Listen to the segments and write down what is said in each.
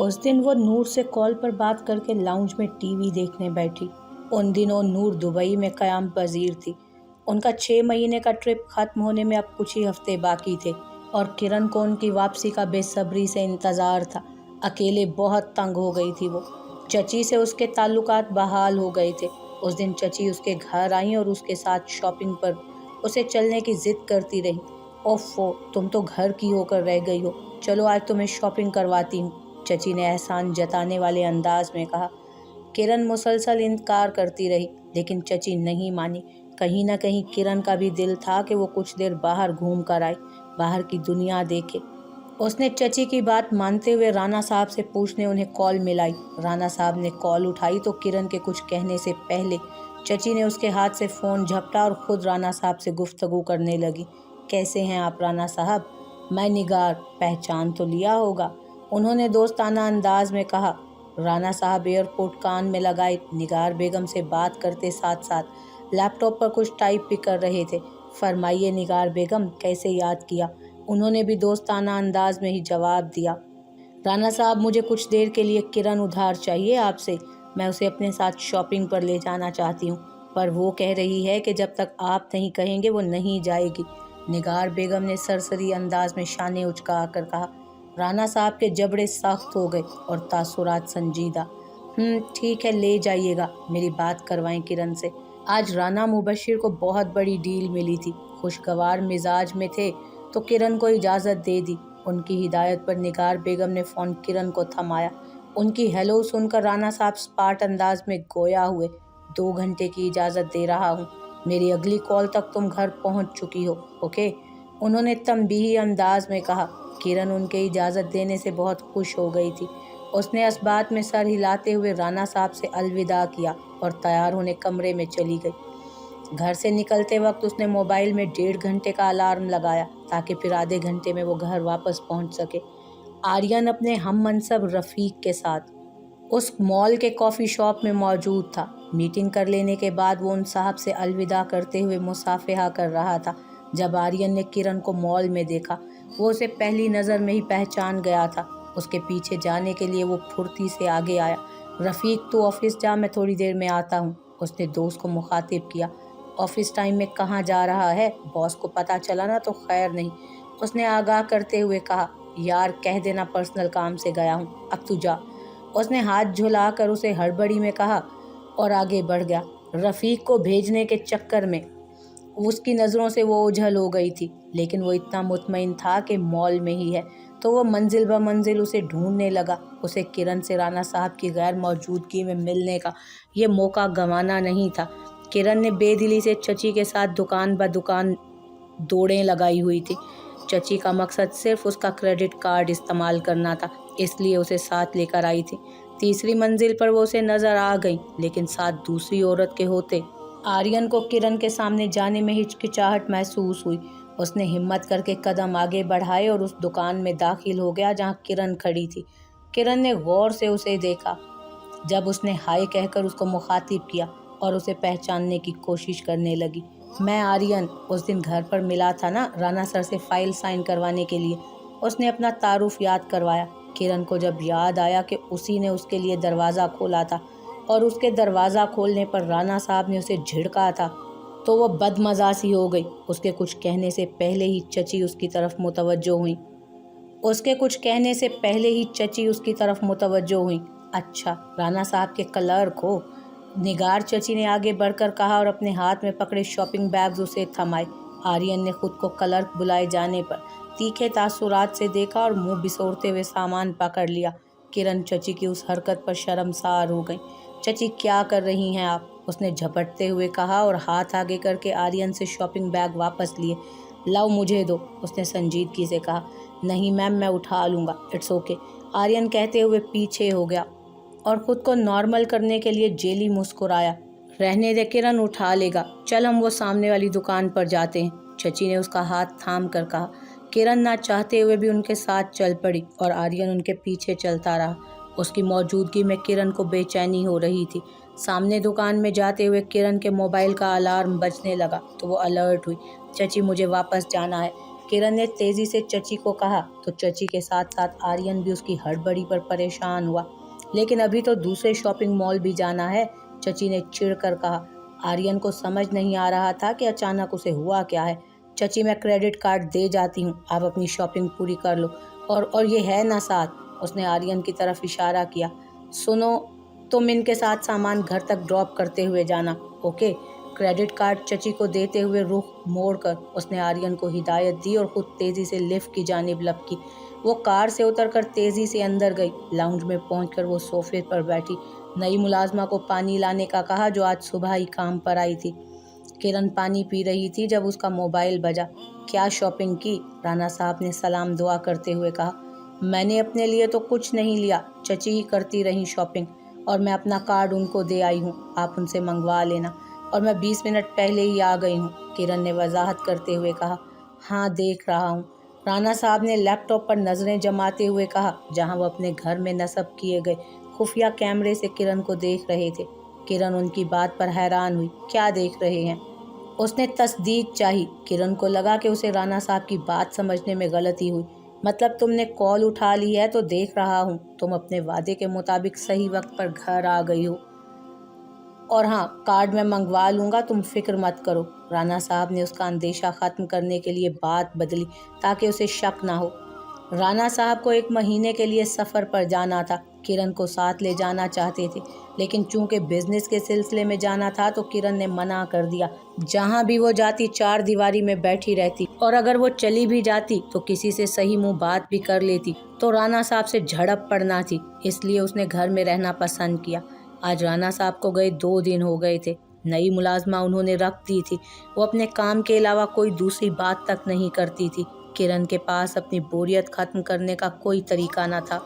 उस दिन वो नूर से कॉल पर बात करके लाउंज में टीवी देखने बैठी। उन दिनों नूर दुबई में क़याम पजीर थी। उनका 6 महीने का ट्रिप ख़त्म होने में अब कुछ ही हफ्ते बाकी थे और किरण को उनकी वापसी का बेसब्री से इंतज़ार था। अकेले बहुत तंग हो गई थी वो। चची से उसके ताल्लुकात बहाल हो गए थे। उस दिन चची उसके घर आई और उसके साथ शॉपिंग पर उसे चलने की ज़िद करती रही। ओफ़ो, तुम तो घर की होकर रह गई हो, चलो आज तुम्हें शॉपिंग करवाती हूँ, चची ने एहसान जताने वाले अंदाज में कहा। किरण मुसलसल इनकार करती रही, लेकिन चची नहीं मानी। कहीं न कहीं किरण का भी दिल था कि वो कुछ देर बाहर घूम कर आए, बाहर की दुनिया देखे। उसने चची की बात मानते हुए राना साहब से पूछने उन्हें कॉल मिलाई। राना साहब ने कॉल उठाई तो किरण के कुछ कहने से पहले चची ने उसके हाथ से फ़ोन झपटा और ख़ुद राना साहब से गुफ्तगू करने लगी। कैसे हैं आप राना साहब? मैं निगार, पहचान तो लिया होगा, उन्होंने दोस्ताना अंदाज में कहा। राना साहब एयरपोर्ट कान में लगाए निगार बेगम से बात करते साथ साथ लैपटॉप पर कुछ टाइप भी कर रहे थे। फरमाइए निगार बेगम, कैसे याद किया? उन्होंने भी दोस्ताना अंदाज में ही जवाब दिया। राना साहब, मुझे कुछ देर के लिए किरण उधार चाहिए आपसे। मैं उसे अपने साथ शॉपिंग पर ले जाना चाहती हूँ, पर वो कह रही है कि जब तक आप नहीं कहेंगे वो नहीं जाएगी। निगार बेगम ने सरसरी अंदाज में शाने उचका कर कहा। राना साहब के जबड़े सख्त हो गए और तासुरात संजीदा। ठीक है, ले जाइएगा, मेरी बात करवाएं किरण से। आज राना मुबशिर को बहुत बड़ी डील मिली थी। खुशगवार मिजाज में थे तो किरण को इजाज़त दे दी। उनकी हिदायत पर निगार बेगम ने फ़ोन किरण को थमाया। उनकी हेलो सुनकर राना साहब स्पाट अंदाज में गोया हुए। 2 घंटे की इजाज़त दे रहा हूँ, मेरी अगली कॉल तक तुम घर पहुँच चुकी हो, ओके? उन्होंने तंबीही अंदाज में कहा। किरण उनके इजाज़त देने से बहुत खुश हो गई थी। उसने इस बात में सर हिलाते हुए राना साहब से अलविदा किया और तैयार होने कमरे में चली गई। घर से निकलते वक्त उसने मोबाइल में 1.5 घंटे का अलार्म लगाया ताकि फिर आधे घंटे में वो घर वापस पहुंच सके। आर्यन अपने हम मनसब रफ़ीक के साथ उस मॉल के कॉफ़ी शॉप में मौजूद था। मीटिंग कर लेने के बाद वो उन साहब से अलविदा करते हुए मुसाफिहा कर रहा था जब आर्यन ने किरण को मॉल में देखा। वो उसे पहली नज़र में ही पहचान गया था। उसके पीछे जाने के लिए वो फुर्ती से आगे आया। रफ़ीक, तू ऑफिस जा, मैं थोड़ी देर में आता हूँ, उसने दोस्त को मुखातिब किया। ऑफिस टाइम में कहाँ जा रहा है? बॉस को पता चला ना तो खैर नहीं, उसने आगाह करते हुए कहा। यार, कह देना पर्सनल काम से गया हूँ, अब तू जा, उसने हाथ झुलाकर उसे हड़बड़ी में कहा और आगे बढ़ गया। रफ़ीक को भेजने के चक्कर में उसकी नज़रों से वो ओझल हो गई थी, लेकिन वो इतना मुतमईन था कि मॉल में ही है, तो वो मंजिल ब मंजिल उसे ढूंढने लगा। उसे किरण से राना साहब की गैर मौजूदगी में मिलने का ये मौका गंवाना नहीं था। किरण ने बेदिली से चची के साथ दुकान ब दुकान दौड़ें लगाई हुई थी। चची का मकसद सिर्फ उसका क्रेडिट कार्ड इस्तेमाल करना था, इसलिए उसे साथ लेकर आई थी। तीसरी मंजिल पर वो उसे नज़र आ गई, लेकिन साथ दूसरी औरत के होते आर्यन को किरण के सामने जाने में हिचकिचाहट महसूस हुई। उसने हिम्मत करके कदम आगे बढ़ाए और उस दुकान में दाखिल हो गया जहां किरण खड़ी थी। किरण ने गौर से उसे देखा जब उसने हाय कहकर उसको मुखातिब किया और उसे पहचानने की कोशिश करने लगी। मैं आर्यन, उस दिन घर पर मिला था ना राना सर से फाइल साइन करवाने के लिए, उसने अपना तारुफ याद करवाया। किरण को जब याद आया कि उसी ने उसके लिए दरवाज़ा खोला था और उसके दरवाज़ा खोलने पर राना साहब ने उसे झिड़का था, तो वह बदमज़ासी हो गई। उसके कुछ कहने से पहले ही चची उसकी तरफ मुतवज्जो हुई। अच्छा, राना साहब के क्लर्क हो? निगार चची ने आगे बढ़कर कहा और अपने हाथ में पकड़े शॉपिंग बैग्स उसे थमाए। आर्यन ने खुद को क्लर्क बुलाए जाने पर तीखे तासुरात से देखा और मुंह बिसोरते हुए सामान पकड़ लिया। किरण चची की उस हरकत पर शर्मसार हो गई। चची, क्या कर रही हैं आप? उसने झपटते हुए कहा और हाथ आगे करके आर्यन से शॉपिंग बैग वापस लिए। लाओ, मुझे दो, उसने संजीदगी से कहा। नहीं मैम, मैं उठा लूँगा, इट्स ओके, आर्यन कहते हुए पीछे हो गया और ख़ुद को नॉर्मल करने के लिए जेली मुस्कुराया। रहने दे किरण, उठा लेगा, चल हम वो सामने वाली दुकान पर जाते हैं, चची ने उसका हाथ थाम कर कहा। किरण ना चाहते हुए भी उनके साथ चल पड़ी और आर्यन उनके पीछे चलता रहा। उसकी मौजूदगी में किरण को बेचैनी हो रही थी। सामने दुकान में जाते हुए किरण के मोबाइल का अलार्म बजने लगा तो वो अलर्ट हुई। चची, मुझे वापस जाना है, किरण ने तेजी से चची को कहा तो चची के साथ साथ आर्यन भी उसकी हड़बड़ी पर परेशान हुआ। लेकिन अभी तो दूसरे शॉपिंग मॉल भी जाना है, चची ने चिढ़कर कहा। आर्यन को समझ नहीं आ रहा था कि अचानक उसे हुआ क्या है। चची, मैं क्रेडिट कार्ड दे जाती हूँ, आप अपनी शॉपिंग पूरी कर लो। और ये है ना साथ, उसने आर्यन की तरफ इशारा किया। सुनो, तुम इनके साथ सामान घर तक ड्रॉप करते हुए जाना, ओके? क्रेडिट कार्ड चची को देते हुए रुख मोड़कर उसने आर्यन को हिदायत दी और खुद तेजी से लिफ्ट की जानिब लपकी। वो कार से उतरकर तेजी से अंदर गई। लाउंज में पहुंचकर वो सोफे पर बैठी। नई मुलाजमा को पानी लाने का कहा जो आज सुबह ही काम पर आई थी। किरण पानी पी रही थी जब उसका मोबाइल बजा। क्या शॉपिंग की? राणा साहब ने सलाम दुआ करते हुए कहा। मैंने अपने लिए तो कुछ नहीं लिया, चची ही करती रही शॉपिंग, और मैं अपना कार्ड उनको दे आई हूँ, आप उनसे मंगवा लेना। और मैं 20 मिनट पहले ही आ गई हूँ, किरण ने वजाहत करते हुए कहा। हाँ, देख रहा हूँ, राणा साहब ने लैपटॉप पर नज़रें जमाते हुए कहा, जहाँ वो अपने घर में नस्ब किए गए खुफिया कैमरे से किरण को देख रहे थे। किरण उनकी बात पर हैरान हुई। क्या देख रहे हैं? उसने तस्दीक चाही। किरण को लगा कि उसे राणा साहब की बात समझने में गलती हुई। मतलब तुमने कॉल उठा ली है तो देख रहा हूँ, तुम अपने वादे के मुताबिक सही वक्त पर घर आ गई हो। और हाँ, कार्ड मैं मंगवा लूँगा, तुम फिक्र मत करो। राणा साहब ने उसका अंदेशा ख़त्म करने के लिए बात बदली ताकि उसे शक ना हो। राणा साहब को 1 महीने के लिए सफ़र पर जाना था। किरण को साथ ले जाना चाहते थे, लेकिन चूंकि बिजनेस के सिलसिले में जाना था तो किरण ने मना कर दिया। जहाँ भी वो जाती 4 दीवारी में बैठी रहती, और अगर वो चली भी जाती तो किसी से सही मुँह बात भी कर लेती तो राणा साहब से झड़प पड़ना थी। इसलिए उसने घर में रहना पसंद किया। आज राणा साहब को गए 2 दिन हो गए थे। नई मुलाजमा उन्होंने रख दी थी। वो अपने काम के अलावा कोई दूसरी बात तक नहीं करती थी। किरण के पास अपनी बोरियत खत्म करने का कोई तरीका न था।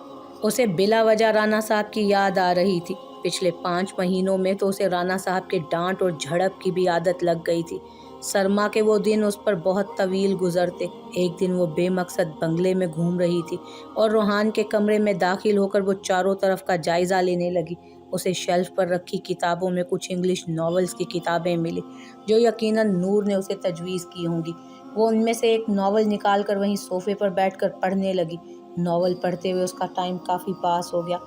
उसे बिला वजह राणा साहब की याद आ रही थी। पिछले 5 महीनों में तो उसे राणा साहब के डांट और झड़प की भी आदत लग गई थी। सरमा के वो दिन उस पर बहुत तवील गुजरते। एक दिन वो बेमकसद बंगले में घूम रही थी और रोहान के कमरे में दाखिल होकर वो चारों तरफ का जायज़ा लेने लगी। उसे शेल्फ पर रखी किताबों में कुछ इंग्लिश नॉवेल्स की किताबें मिली जो यकीनन नूर ने उसे तजवीज़ की होंगी। वो उनमें से एक नॉवल निकालकर वहीं सोफे पर बैठकर पढ़ने लगी। नॉवल पढ़ते हुए उसका टाइम काफ़ी पास हो गया।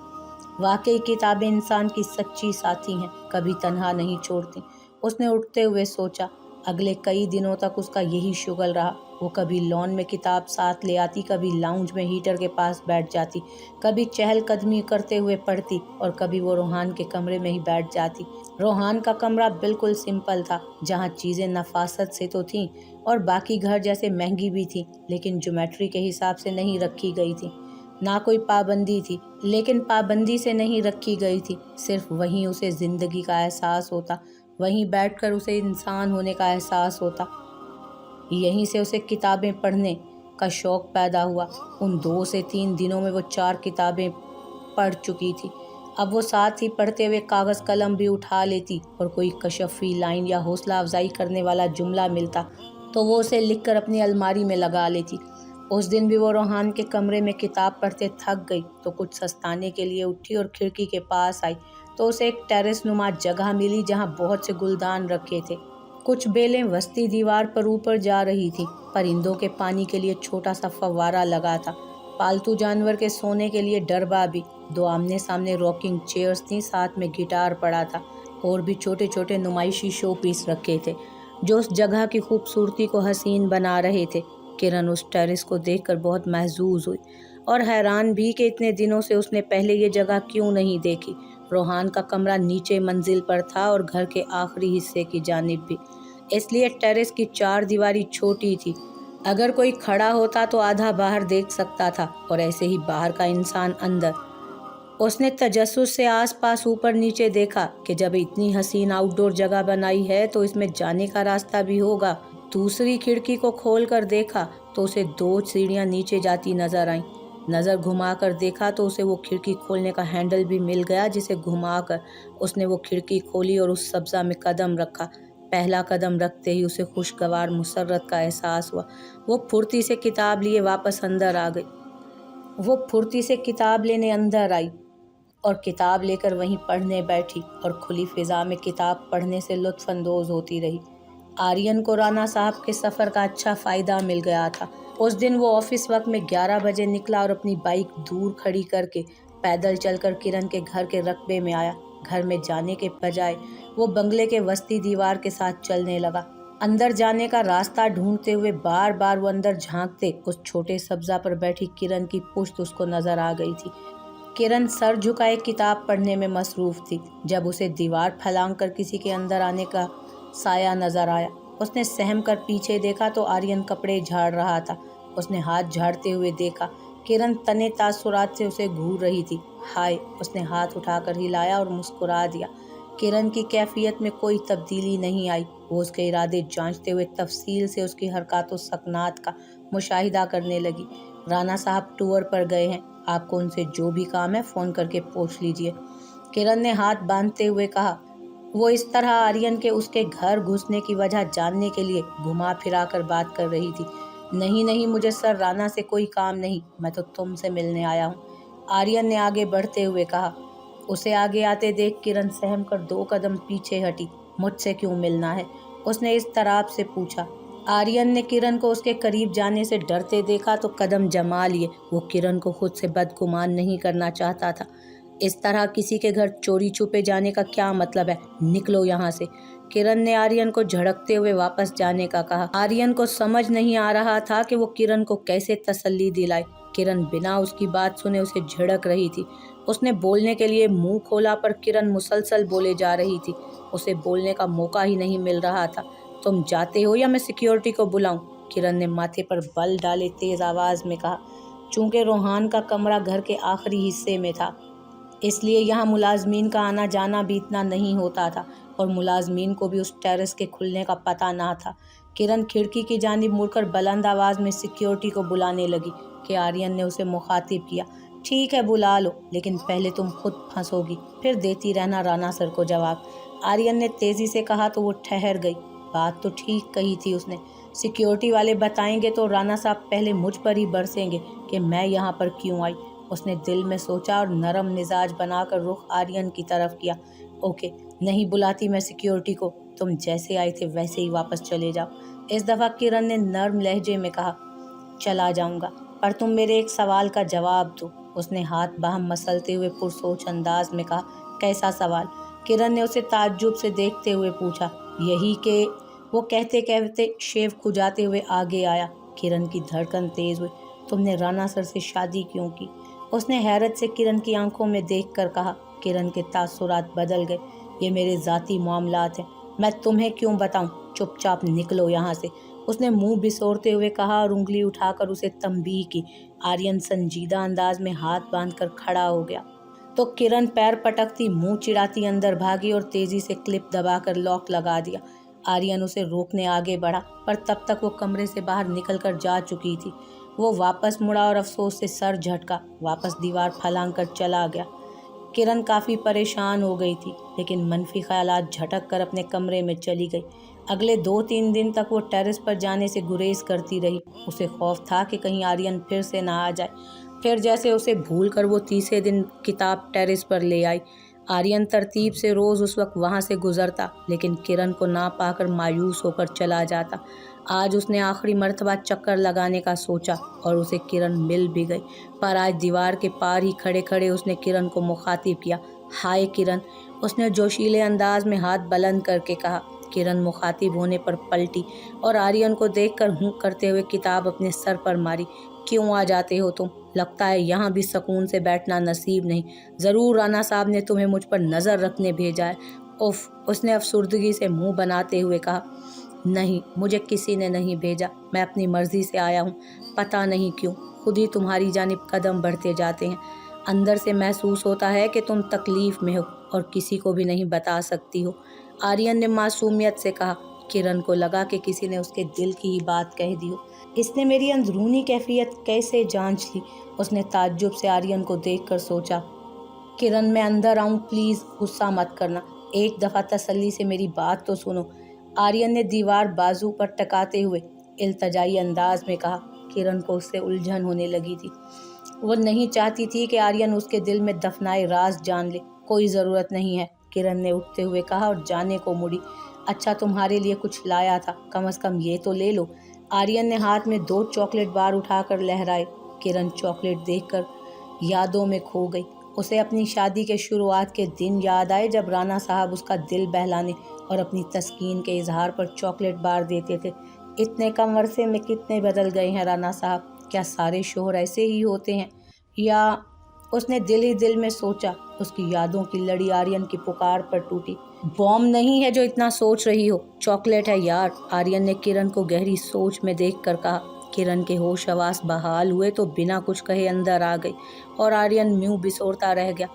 वाकई किताबें इंसान की सच्ची साथी हैं, कभी तन्हा नहीं छोड़ती। उसने उठते हुए सोचा। अगले कई दिनों तक उसका यही शुगल रहा। वो कभी लॉन में किताब साथ ले आती, कभी लाउंज में हीटर के पास बैठ जाती, कभी चहलकदमी करते हुए पढ़ती, और कभी वो रोहान के कमरे में ही बैठ जाती। रोहान का कमरा बिल्कुल सिंपल था, जहाँ चीज़ें नफासत से तो थीं और बाकी घर जैसे महंगी भी थी, लेकिन ज्योमेट्री के हिसाब से नहीं रखी गई थी। ना कोई पाबंदी थी, लेकिन पाबंदी से नहीं रखी गई थी। सिर्फ वहीं उसे ज़िंदगी का एहसास होता, वहीं बैठकर उसे इंसान होने का एहसास होता। यहीं से उसे किताबें पढ़ने का शौक़ पैदा हुआ। उन 2 से 3 दिनों में वो 4 किताबें पढ़ चुकी थी। अब वो साथ ही पढ़ते हुए कागज़ कलम भी उठा लेती, और कोई कशफ़ी लाइन या हौसला अफजाई करने वाला जुमला मिलता तो वो उसे लिखकर अपनी अलमारी में लगा लेती। उस दिन भी वो रोहान के कमरे में किताब पढ़ते थक गई तो कुछ सस्ताने के लिए उठी और खिड़की के पास आई तो उसे एक टेरेस नुमा जगह मिली जहाँ बहुत से गुलदान रखे थे। कुछ बेलें वस्ती दीवार पर ऊपर जा रही थी। परिंदों के पानी के लिए छोटा सा फव्वारा लगा था। पालतू जानवर के सोने के लिए डरबा भी। 2 आमने सामने रॉकिंग चेयर्स थीं, साथ में गिटार पड़ा था, और भी छोटे छोटे नुमाइशी शो पीस रखे थे जो उस जगह की खूबसूरती को हसीन बना रहे थे। किरण उस टेरेस को देखकर बहुत महजूज हुई और हैरान भी कि इतने दिनों से उसने पहले ये जगह क्यों नहीं देखी। रोहान का कमरा नीचे मंजिल पर था और घर के आखिरी हिस्से की जानिब भी, इसलिए टेरेस की 4 दीवारी छोटी थी। अगर कोई खड़ा होता तो आधा बाहर देख सकता था और ऐसे ही बाहर का इंसान अंदर। उसने तजस्सुस से आसपास ऊपर नीचे देखा कि जब इतनी हसीन आउटडोर जगह बनाई है तो इसमें जाने का रास्ता भी होगा। दूसरी खिड़की को खोलकर देखा तो उसे 2 सीढ़ियां नीचे जाती नजर आईं। नज़र घुमाकर देखा तो उसे वो खिड़की खोलने का हैंडल भी मिल गया, जिसे घुमाकर उसने वो खिड़की खोली और उस सब्ज़ा में कदम रखा। पहला कदम रखते ही उसे खुशगवार मुसर्रत का एहसास हुआ। वो फुर्ती से किताब लिए वापस अंदर आ गई। वो फुर्ती से किताब लेने अंदर आई और किताब लेकर वहीं पढ़ने बैठी और खुली फिजा में किताब पढ़ने से लुत्फ़ अंदोज़ होती रही। आर्यन को राणा साहब के सफ़र का अच्छा फ़ायदा मिल गया था। उस दिन वो ऑफिस वक्त में 11 बजे निकला और अपनी बाइक दूर खड़ी करके पैदल चलकर किरण के घर के रकबे में आया। घर में जाने के बजाय वो बंगले के वस्ती दीवार के साथ चलने लगा। अंदर जाने का रास्ता ढूंढते हुए बार बार वो अंदर झांकते उस छोटे सब्जा पर बैठी किरण की पुश्त उसको नजर आ गई थी। किरण सर झुकाए किताब पढ़ने में मसरूफ थी जब उसे दीवार फलांग कर किसी के अंदर आने का साया नजर आया। उसने सहम कर पीछे देखा तो आर्यन कपड़े झाड़ रहा था। उसने हाथ झाड़ते हुए देखा किरण तने तासुरात से उसे घूर रही थी। हाय, उसने हाथ उठाकर हिलाया और मुस्कुरा दिया। किरण की कैफियत में कोई तब्दीली नहीं आई। वो उसके इरादे जांचते हुए तफसील से उसकी हरकतों सकनात का मुशाहिदा करने लगी। राणा साहब टूर पर गए हैं, आपको उनसे जो भी काम है फ़ोन करके पूछ लीजिए, किरण ने हाथ बांधते हुए कहा। वो इस तरह आर्यन के उसके घर घुसने की वजह जानने के लिए घुमा फिरा कर बात कर रही थी। नहीं नहीं, मुझे सर राणा से कोई काम नहीं, मैं तो तुमसे मिलने आया हूँ, आर्यन ने आगे बढ़ते हुए कहा। उसे आगे आते देख किरण सहम कर 2 कदम पीछे हटी। मुझसे क्यों मिलना है, उसने इस तरह से पूछा। आर्यन ने किरण को उसके करीब जाने से डरते देखा तो कदम जमा लिए। वो किरण को खुद से बदगुमान नहीं करना चाहता था। इस तरह किसी के घर चोरी छुपे जाने का क्या मतलब है, निकलो यहाँ से, किरण ने आर्यन को झड़कते हुए वापस जाने का कहा। आर्यन को समझ नहीं आ रहा था कि वो किरण को कैसे तसल्ली दिलाए। किरण बिना उसकी बात सुने उसे झिड़क रही थी। उसने बोलने के लिए मुंह खोला पर किरण मुसलसल बोले जा रही थी। उसे बोलने का मौका ही नहीं मिल रहा था। तुम जाते हो या मैं सिक्योरिटी को बुलाऊं, किरण ने माथे पर बल डाले तेज आवाज में कहा। चूंकि रोहान का कमरा घर के आखिरी हिस्से में था इसलिए यहाँ मुलाजमीन का आना जाना भी इतना नहीं होता था और मुलाजमीन को भी उस टेरेस के खुलने का पता ना था। किरण खिड़की की जानिब मुड़कर बुलंद आवाज़ में सिक्योरिटी को बुलाने लगी कि आर्यन ने उसे मुखातिब किया। ठीक है, बुला लो, लेकिन पहले तुम खुद फंसोगी, फिर देती रहना राणा सर को जवाब, आर्यन ने तेज़ी से कहा तो वो ठहर गई। बात तो ठीक कही थी उसने। सिक्योरिटी वाले बताएंगे तो राणा साहब पहले मुझ पर ही बरसेंगे कि मैं यहाँ पर क्यों आई। उसने दिल में सोचा और नरम मिजाज बनाकर रुख आर्यन की तरफ किया। ओके, नहीं बुलाती मैं सिक्योरिटी को, तुम जैसे आए थे वैसे ही वापस चले जाओ, इस दफ़ा किरण ने नर्म लहजे में कहा। चला जाऊंगा, पर तुम मेरे एक सवाल का जवाब दो, उसने हाथ बाहम मसलते हुए पुरसोच अंदाज में कहा। कैसा सवाल, किरण ने उसे ताज्जुब से देखते हुए पूछा। यही कि, वो कहते कहते शेव खुजाते हुए आगे आया। किरण की धड़कन तेज हुई। तुमने राणा सर से शादी क्यों की, उसने हैरत से किरण की आंखों में देखकर कहा। किरण के तासुरात बदल गए। ये मेरे ज़ाती मामलात हैं, मैं तुम्हें क्यों बताऊं, चुपचाप निकलो यहाँ से, उसने मुंह बिसोरते हुए कहा और उंगली उठाकर उसे तंबीह की। आर्यन संजीदा अंदाज में हाथ बांधकर खड़ा हो गया तो किरण पैर पटकती मुंह चिढ़ाती अंदर भागी और तेजी से क्लिप दबाकर लॉक लगा दिया। आर्यन उसे रोकने आगे बढ़ा पर तब तक वो कमरे से बाहर निकलकर जा चुकी थी। वो वापस मुड़ा और अफसोस से सर झटका वापस दीवार फलांग कर चला गया। किरण काफ़ी परेशान हो गई थी लेकिन मनफी ख्यालात झटक कर अपने कमरे में चली गई। अगले 2-3 दिन तक वो टेरेस पर जाने से गुरेज करती रही। उसे खौफ था कि कहीं आर्यन फिर से ना आ जाए। फिर जैसे उसे भूल कर वो तीसरे दिन किताब टेरेस पर ले आई। आर्यन तरतीब से रोज़ उस वक्त वहाँ से गुजरता लेकिन किरण को ना पाकर मायूस होकर चला जाता। आज उसने आखिरी मर्तबा चक्कर लगाने का सोचा और उसे किरण मिल भी गई, पर आज दीवार के पार ही खड़े खड़े उसने किरण को मुखातिब किया। हाय किरण, उसने जोशीले अंदाज में हाथ बुलंद करके कहा। किरण मुखातिब होने पर पलटी और आर्यन को देखकर हूँ करते हुए किताब अपने सर पर मारी। क्यों आ जाते हो तुम, लगता है यहाँ भी सुकून से बैठना नसीब नहीं, ज़रूर राणा साहब ने तुम्हें मुझ पर नज़र रखने भेजा है। उफ, उसने अफसुर्दगी से मुंह बनाते हुए कहा। नहीं, मुझे किसी ने नहीं भेजा, मैं अपनी मर्जी से आया हूँ। पता नहीं क्यों खुद ही तुम्हारी जानिब कदम बढ़ते जाते हैं। अंदर से महसूस होता है कि तुम तकलीफ़ में हो और किसी को भी नहीं बता सकती हो, आर्यन ने मासूमियत से कहा। किरण को लगा कि किसी ने उसके दिल की ही बात कह दी हो। इसने मेरी अंदरूनी कैफियत कैसे जांच ली, उसने ताज्जुब से आर्यन को देखकर सोचा। किरण, मैं अंदर आऊँ प्लीज़, गुस्सा मत करना, एक दफ़ा तसल्ली से मेरी बात तो सुनो, आर्यन ने दीवार बाजू पर टकाते हुए इल्तजाई अंदाज में कहा। किरण को उससे उलझन होने लगी थी। वो नहीं चाहती थी कि आर्यन उसके दिल में दफनाए राज जान ले। कोई ज़रूरत नहीं है, किरण ने उठते हुए कहा और जाने को मुड़ी। अच्छा, तुम्हारे लिए कुछ लाया था, कम से कम ये तो ले लो, आर्यन ने हाथ में 2 चॉकलेट बार उठाकर लहराए। किरण चॉकलेट देखकर यादों में खो गई। उसे अपनी शादी के शुरुआत के दिन याद आए जब राणा साहब उसका दिल बहलाने और अपनी तस्कीन के इजहार पर चॉकलेट बार देते थे। इतने कम अरसे में कितने बदल गए हैं राणा साहब। क्या सारे शोहर ऐसे ही होते हैं? या उसने दिल ही दिल में सोचा। उसकी यादों की लड़ी आर्यन की पुकार पर टूटी। बॉम्ब नहीं है जो इतना सोच रही हो, चॉकलेट है यार। आर्यन ने किरण को गहरी सोच में देखकर कहा। किरण के होश हवास बहाल हुए तो बिना कुछ कहे अंदर आ गई और आर्यन मुंह बिसोरता रह गया।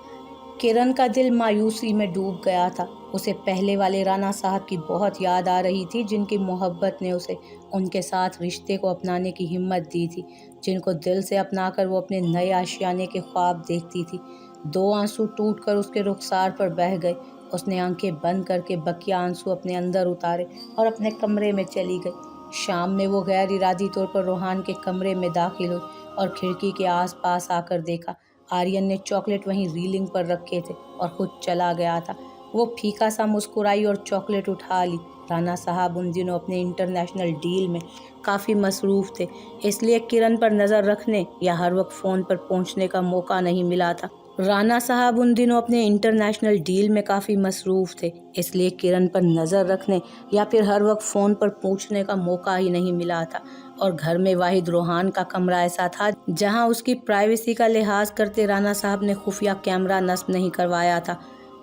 किरण का दिल मायूसी में डूब गया था। उसे पहले वाले राणा साहब की बहुत याद आ रही थी, जिनकी मोहब्बत ने उसे उनके साथ रिश्ते को अपनाने की हिम्मत दी थी, जिनको दिल से अपनाकर वो अपने नए आशियाने के ख्वाब देखती थी। 2 आंसू टूटकर उसके रुखसार पर बह गए। उसने आंखें बंद करके बकिया आंसू अपने अंदर उतारे और अपने कमरे में चली गई। शाम में वो गैर इरादी तौर पर रोहान के कमरे में दाखिल हुई और खिड़की के आसपास आकर देखा। आर्यन ने चॉकलेट वहीं रीलिंग पर रखे थे और खुद चला गया था। वो फीका सा मुस्कुराई और चॉकलेट उठा ली। राणा साहब उन दिनों अपने इंटरनेशनल डील में काफ़ी मसरूफ़ थे, इसलिए किरण पर नज़र रखने या हर वक्त फ़ोन पर पहुंचने का मौका नहीं मिला था। राणा साहब उन दिनों अपने इंटरनेशनल डील में काफ़ी मसरूफ़ थे, इसलिए किरण पर नज़र रखने या फिर हर वक्त फ़ोन पर पूछने का मौका ही नहीं मिला था। और घर में वाहिद रोहान का कमरा ऐसा था जहां उसकी प्राइवेसी का लिहाज करते राणा साहब ने खुफिया कैमरा नस्ब नहीं करवाया था,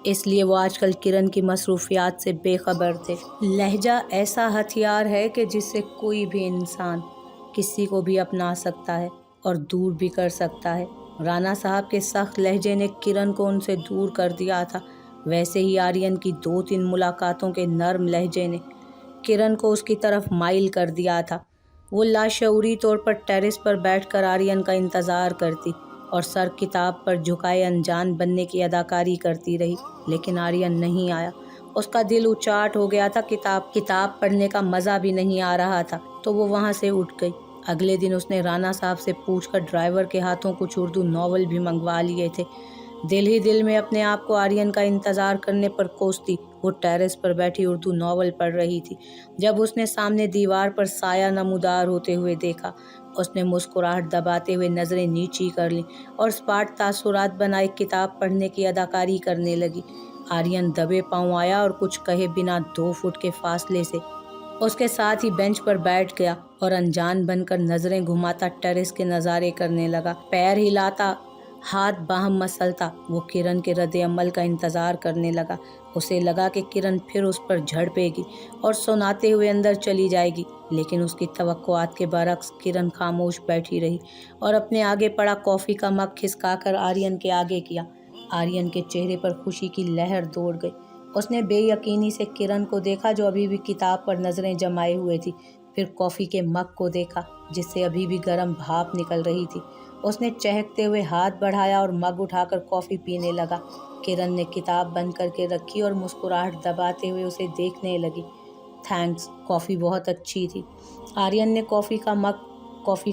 इसलिए वो आजकल किरण की मसरूफियात से बेखबर थे। लहजा ऐसा हथियार है कि जिससे कोई भी इंसान किसी को भी अपना सकता है और दूर भी कर सकता है। राणा साहब के सख्त लहजे ने किरण को उनसे दूर कर दिया था। वैसे ही आर्यन की 2-3 मुलाकातों के नर्म लहजे ने किरण को उसकी तरफ माइल कर दिया था। वो लाशऊरी तौर पर टेरेस पर बैठकर आर्यन का इंतज़ार करती और सर किताब पर झुकाए अनजान बनने की अदाकारी करती रही, लेकिन आर्यन नहीं आया। उसका दिल उचाट हो गया था। किताब पढ़ने का मज़ा भी नहीं आ रहा था, तो वो वहाँ से उठ गई। अगले दिन उसने राणा साहब से पूछकर ड्राइवर के हाथों कुछ उर्दू नॉवल भी मंगवा लिए थे। दिल ही दिल में अपने आप को आर्यन का इंतज़ार करने पर कोसती वो टेरेस पर बैठी उर्दू नॉवल पढ़ रही थी। जब उसने सामने दीवार पर साया नमूदार होते हुए देखा, उसने मुस्कुराहट दबाते हुए नज़रें नीची कर लीं और स्पाट तासुरात बनाए किताब पढ़ने की अदाकारी करने लगी। आर्यन दबे पांव आया और कुछ कहे बिना 2 फुट के फासले से उसके साथ ही बेंच पर बैठ गया और अनजान बनकर नज़रें घुमाता टेरेस के नज़ारे करने लगा। पैर हिलाता, हाथ बाहम मसलता वो किरण के रद्द अमल का इंतज़ार करने लगा। उसे लगा कि किरण फिर उस पर झड़पेगी और सुनाते हुए अंदर चली जाएगी, लेकिन उसकी तवक्कुआत के बरक्स किरण खामोश बैठी रही और अपने आगे पड़ा कॉफ़ी का मग खिसकाकर आर्यन के आगे किया। आर्यन के चेहरे पर खुशी की लहर दौड़ गई। उसने बेयकीनी से किरण को देखा जो अभी भी किताब पर नज़रें जमाए हुए थी, फिर कॉफ़ी के मग को देखा जिससे अभी भी गर्म भाप निकल रही थी। उसने चहकते हुए हाथ बढ़ाया और मग उठाकर कॉफ़ी पीने लगा। किरण ने किताब बंद करके रखी और मुस्कुराहट दबाते हुए उसे देखने लगी। थैंक्स, कॉफ़ी बहुत अच्छी थी। आर्यन ने कॉफ़ी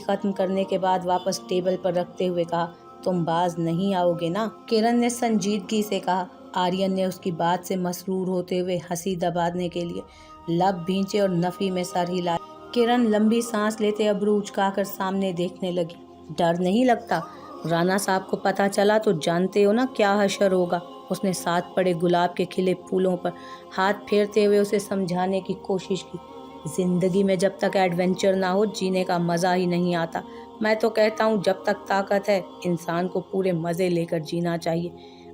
ख़त्म करने के बाद वापस टेबल पर रखते हुए कहा, तुम बाज नहीं आओगे ना? किरण ने संजीदगी से कहा। आर्यन ने उसकी बात से मसरूर होते हुए हंसी दबाने के लिए लब भींचे और नफ़ी में सर हिलाया। किरण लंबी सांस लेते अब्रू उचकाकर सामने देखने लगी। डर नहीं लगता? राणा साहब को पता चला तो जानते हो ना क्या हशर होगा। उसने साथ पड़े गुलाब के खिले फूलों पर हाथ फेरते हुए उसे समझाने की कोशिश की। ज़िंदगी में जब तक एडवेंचर ना हो जीने का मज़ा ही नहीं आता। मैं तो कहता हूँ जब तक ताकत है इंसान को पूरे मज़े लेकर जीना चाहिए।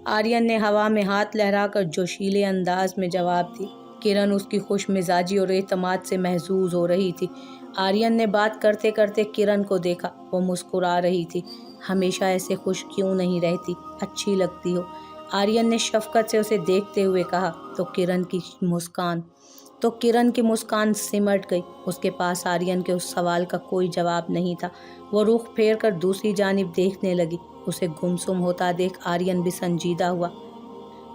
आर्यन ने हवा में हाथ लहराकर जोशीले अंदाज में जवाब दी। किरण उसकी खुश मिजाजी और एतमाद से महजूज हो रही थी। आर्यन ने बात करते करते किरण को देखा। वो मुस्कुरा रही थी। हमेशा ऐसे खुश क्यों नहीं रहती, अच्छी लगती हो। आर्यन ने शफकत से उसे देखते हुए कहा। तो किरण की मुस्कान सिमट गई। उसके पास आर्यन के उस सवाल का कोई जवाब नहीं था। वो रुख फेर कर दूसरी जानिब देखने लगी। उसे गुमसुम होता देख आर्यन भी संजीदा हुआ।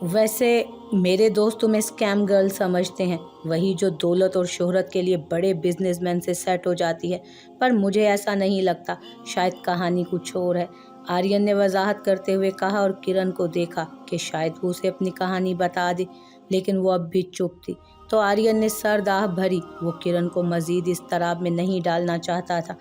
वैसे मेरे दोस्त तुम्हें स्कैम गर्ल समझते हैं, वही जो दौलत और शोहरत के लिए बड़े बिजनेसमैन से सेट हो जाती है, पर मुझे ऐसा नहीं लगता। शायद कहानी कुछ और है। आर्यन ने वजाहत करते हुए कहा और किरण को देखा कि शायद वो उसे अपनी कहानी बता दे, लेकिन वो अब भी चुप थी। तो आर्यन ने सर आह भरी। वो किरण को मजीद इस तराब में नहीं डालना चाहता था,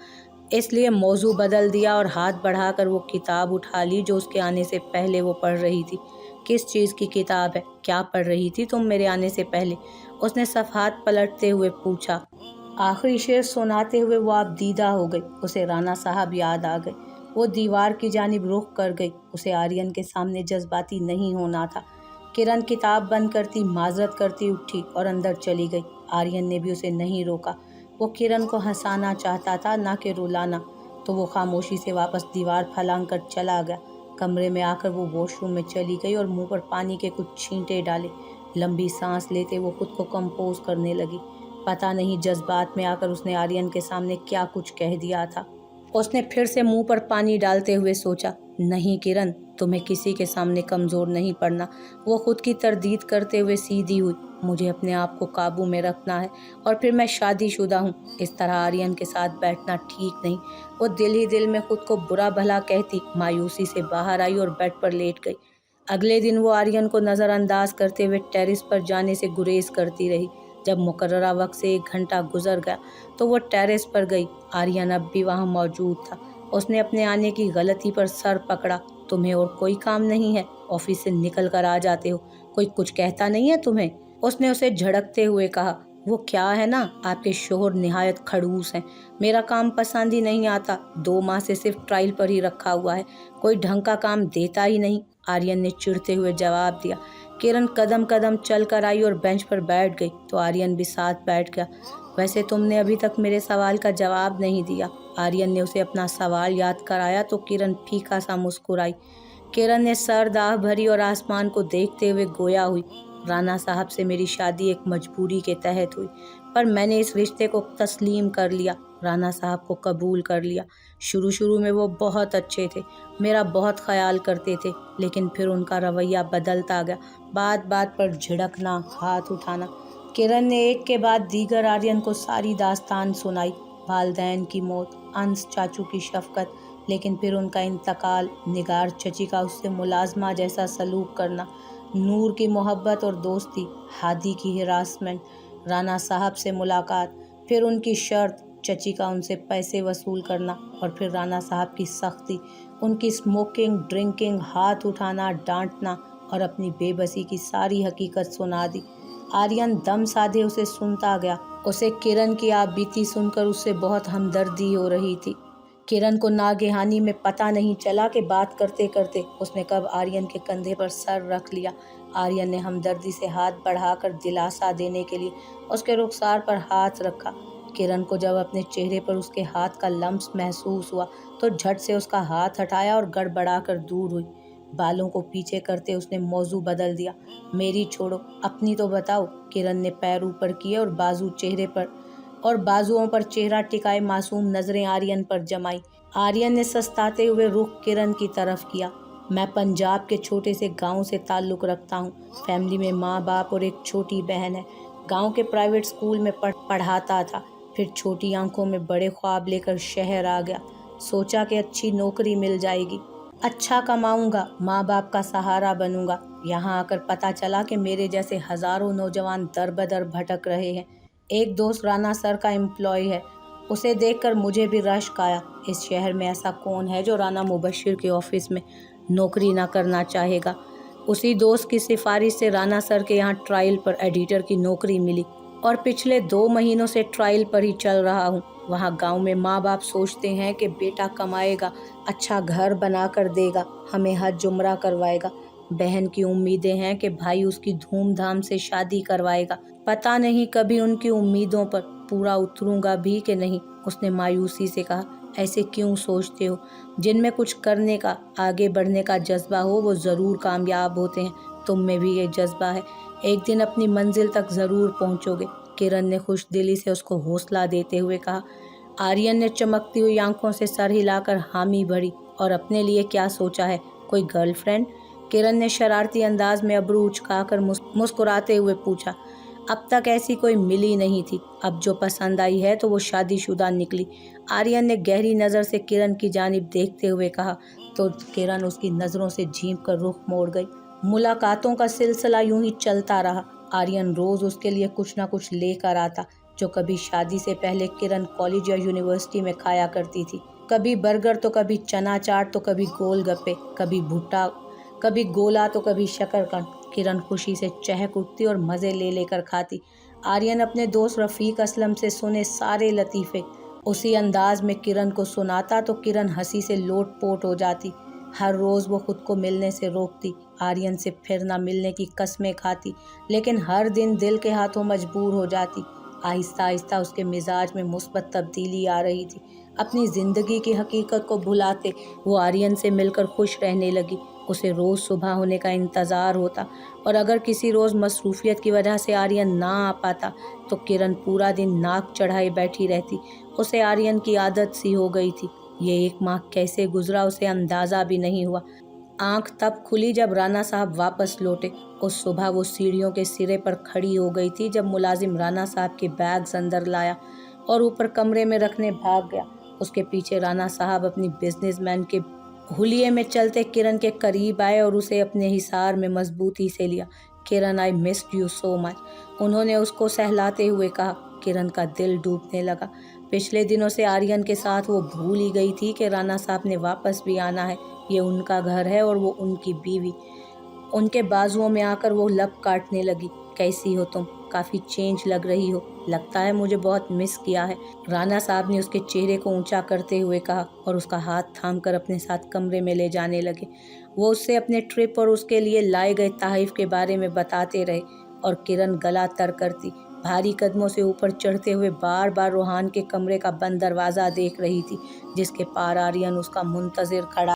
इसलिए मौजू बदल दिया और हाथ बढ़ाकर वो किताब उठा ली जो उसके आने से पहले वो पढ़ रही थी। किस चीज़ की किताब है? क्या पढ़ रही थी तुम मेरे आने से पहले? उसने सफ़ात पलटते हुए पूछा। आखिरी शेर सुनाते हुए वो आप दीदा हो गई। उसे राणा साहब याद आ गए। वो दीवार की जानिब रुख कर गई। उसे आर्यन के सामने जज्बाती नहीं होना था। किरण किताब बंद करती माजरत करती उठी और अंदर चली गई। आर्यन ने भी उसे नहीं रोका। वो किरण को हंसाना चाहता था, ना कि रुलाना। तो वो खामोशी से वापस दीवार फलांग कर चला गया। कमरे में आकर वो वॉशरूम में चली गई और मुंह पर पानी के कुछ छींटे डाले। लंबी सांस लेते वो खुद को कंपोज करने लगी। पता नहीं जज्बात में आकर उसने आर्यन के सामने क्या कुछ कह दिया था। उसने फिर से मुंह पर पानी डालते हुए सोचा, नहीं किरण, तुम्हें किसी के सामने कमज़ोर नहीं पड़ना। वो खुद की तरदीद करते हुए सीधी हुई। मुझे अपने आप को काबू में रखना है और फिर मैं शादीशुदा हूँ। इस तरह आर्यन के साथ बैठना ठीक नहीं। वो दिल ही दिल में खुद को बुरा भला कहती मायूसी से बाहर आई और बेड पर लेट गई। अगले दिन वो आर्यन को नज़रअंदाज करते हुए टेरेस पर जाने से गुरेज करती रही। जब मुकर्ररा वक्त से 1 घंटा गुजर गया तो वो टेरेस पर गई। आर्यन अब भी वहाँ मौजूद था। उसने अपने आने की गलती पर सर पकड़ा। तुम्हें और कोई काम नहीं है? ऑफिस से निकल कर आ जाते हो, कोई कुछ कहता नहीं है तुम्हें? उसने उसे झड़कते हुए कहा। वो क्या है ना, आपके शोहर निहायत खड़ूस हैं। मेरा काम पसंद ही नहीं आता। 2 माह से सिर्फ ट्रायल पर ही रखा हुआ है, कोई ढंग का काम देता ही नहीं। आर्यन ने चिढ़ते हुए जवाब दिया। किरण कदम कदम चल कर आई और बेंच पर बैठ गई तो आर्यन भी साथ बैठ गया। वैसे तुमने अभी तक मेरे सवाल का जवाब नहीं दिया। आर्यन ने उसे अपना सवाल याद कराया तो किरण फीका सा मुस्कुराई। किरण ने सर दाह भरी और आसमान को देखते हुए गोया हुई। राणा साहब से मेरी शादी एक मजबूरी के तहत हुई, पर मैंने इस रिश्ते को तस्लीम कर लिया। राणा साहब को कबूल कर लिया। शुरू शुरू में वो बहुत अच्छे थे, मेरा बहुत ख्याल करते थे, लेकिन फिर उनका रवैया बदलता गया। बात बात पर झिड़कना, हाथ उठाना। किरण ने एक के बाद दीगर आर्यन को सारी दास्तान सुनाई। वालदैन की मौत, अंस चाचू की शफकत, लेकिन फिर उनका इंतकाल, निगार चची का उससे मुलाजमा जैसा सलूक करना, नूर की मोहब्बत और दोस्ती, हादी की हिरासमेंट, राणा साहब से मुलाकात, फिर उनकी शर्त, चची का उनसे पैसे वसूल करना, और फिर राणा साहब की सख्ती, उनकी स्मोकिंग, ड्रिंकिंग, हाथ उठाना, डांटना और अपनी बेबसी की सारी हकीकत सुना दी। आर्यन दम साधे उसे सुनता गया। उसे किरण की आप बीती सुनकर उससे बहुत हमदर्दी हो रही थी। किरण को नागेहानी में पता नहीं चला कि बात करते करते उसने कब आर्यन के कंधे पर सर रख लिया। आर्यन ने हमदर्दी से हाथ बढ़ाकर दिलासा देने के लिए उसके रुखसार पर हाथ रखा। किरण को जब अपने चेहरे पर उसके हाथ का लम्स महसूस हुआ तो झट से उसका हाथ हटाया और गड़बड़ाकर दूर हुई। बालों को पीछे करते उसने मौजू बदल दिया। मेरी छोड़ो, अपनी तो बताओ। किरण ने पैर ऊपर किए और बाजुओं पर चेहरा टिकाए मासूम नजरें आर्यन पर जमाई। आर्यन ने सस्ताते हुए रुख किरण की तरफ किया। मैं पंजाब के छोटे से गांव से ताल्लुक़ रखता हूँ। फैमिली में माँ बाप और एक छोटी बहन है। गांव के प्राइवेट स्कूल में पढ़ाता था, फिर छोटी आंखों में बड़े ख्वाब लेकर शहर आ गया। सोचा कि अच्छी नौकरी मिल जाएगी, अच्छा कमाऊंगा, माँ बाप का सहारा बनूंगा। यहाँ आकर पता चला कि मेरे जैसे हज़ारों नौजवान दर बदर भटक रहे हैं। एक दोस्त राणा सर का एम्प्लॉय है, उसे देखकर मुझे भी रश्क आया। इस शहर में ऐसा कौन है जो राणा मुबशिर के ऑफिस में नौकरी ना करना चाहेगा। उसी दोस्त की सिफारिश से राणा सर के यहाँ ट्रायल पर एडिटर की नौकरी मिली और पिछले 2 महीनों से ट्रायल पर ही चल रहा हूँ। वहाँ गांव में माँ बाप सोचते हैं कि बेटा कमाएगा, अच्छा घर बना कर देगा, हमें हज उम्रा करवाएगा। बहन की उम्मीदें हैं कि भाई उसकी धूमधाम से शादी करवाएगा। पता नहीं कभी उनकी उम्मीदों पर पूरा उतरूंगा भी कि नहीं। उसने मायूसी से कहा, ऐसे क्यों सोचते हो? जिनमें कुछ करने का, आगे बढ़ने का जज्बा हो वो ज़रूर कामयाब होते हैं। तुम में भी ये जज्बा है, एक दिन अपनी मंजिल तक ज़रूर पहुँचोगे। किरण ने खुश दिली से उसको हौसला देते हुए कहा। आर्यन ने चमकती हुई आंखों से सर हिलाकर हामी भरी। और अपने लिए क्या सोचा है, कोई गर्लफ्रेंड? किरण ने शरारती अंदाज में अबरू उचकाकर मुस्कुराते हुए पूछा। अब तक ऐसी कोई मिली नहीं थी, अब जो पसंद आई है तो वो शादीशुदा निकली। आर्यन ने गहरी नज़र से किरण की जानिब देखते हुए कहा तो किरण उसकी नज़रों से झींक कर रुख मोड़ गई। मुलाकातों का सिलसिला यूं ही चलता रहा। आर्यन रोज़ उसके लिए कुछ ना कुछ लेकर आता, जो कभी शादी से पहले किरण कॉलेज या यूनिवर्सिटी में खाया करती थी। कभी बर्गर तो कभी चना चाट तो कभी गोलगप्पे, कभी भुट्टा, कभी गोला तो कभी शकरकंद। किरण खुशी से चहक उठती और मज़े ले लेकर खाती। आर्यन अपने दोस्त रफ़ीक असलम से सुने सारे लतीफ़े उसी अंदाज में किरण को सुनाता तो किरण हंसी से लोटपोट हो जाती। हर रोज़ वो खुद को मिलने से रोकती, आर्यन से फिर ना मिलने की कस्में खाती, लेकिन हर दिन दिल के हाथों मजबूर हो जाती। आहिस्ता आहिस्ता उसके मिजाज में मुस्बत तब्दीली आ रही थी। अपनी ज़िंदगी की हकीकत को भुलाते वो आर्यन से मिलकर खुश रहने लगी। उसे रोज़ सुबह होने का इंतज़ार होता, और अगर किसी रोज़ मसरूफ़ियत की वजह से आर्यन ना आ पाता तो किरण पूरा दिन नाक चढ़ाए बैठी रहती। उसे आर्यन की आदत सी हो गई थी। ये 1 माह कैसे गुजरा उसे अंदाज़ा भी नहीं हुआ। आंख तब खुली जब राना साहब वापस लौटे। उस सुबह वो सीढ़ियों के सिरे पर खड़ी हो गई थी जब मुलाजिम राना साहब के बैग्स अंदर लाया और ऊपर कमरे में रखने भाग गया। उसके पीछे राना साहब अपनी बिजनेसमैन के हुलिये में चलते किरण के करीब आए और उसे अपने हिसार में मजबूती से लिया। Kiran, I missed you so much, उन्होंने उसको सहलाते हुए कहा। किरण का दिल डूबने लगा। पिछले दिनों से आर्यन के साथ वो भूल ही गई थी कि राना साहब ने वापस भी आना है। ये उनका घर है और वो उनकी बीवी। उनके बाजुओं में आकर वो लब काटने लगी। कैसी हो तुम? काफ़ी चेंज लग रही हो। लगता है मुझे बहुत मिस किया है, राना साहब ने उसके चेहरे को ऊंचा करते हुए कहा और उसका हाथ थामकर अपने साथ कमरे में ले जाने लगे। वो उससे अपने ट्रिप और उसके लिए लाए गए तोहफ़े के बारे में बताते रहे और किरण गला तर करती भारी कदमों से ऊपर चढ़ते हुए बार बार रोहान के कमरे का बंद दरवाज़ा देख रही थी, जिसके पार आर्यन उसका मुंतज़िर खड़ा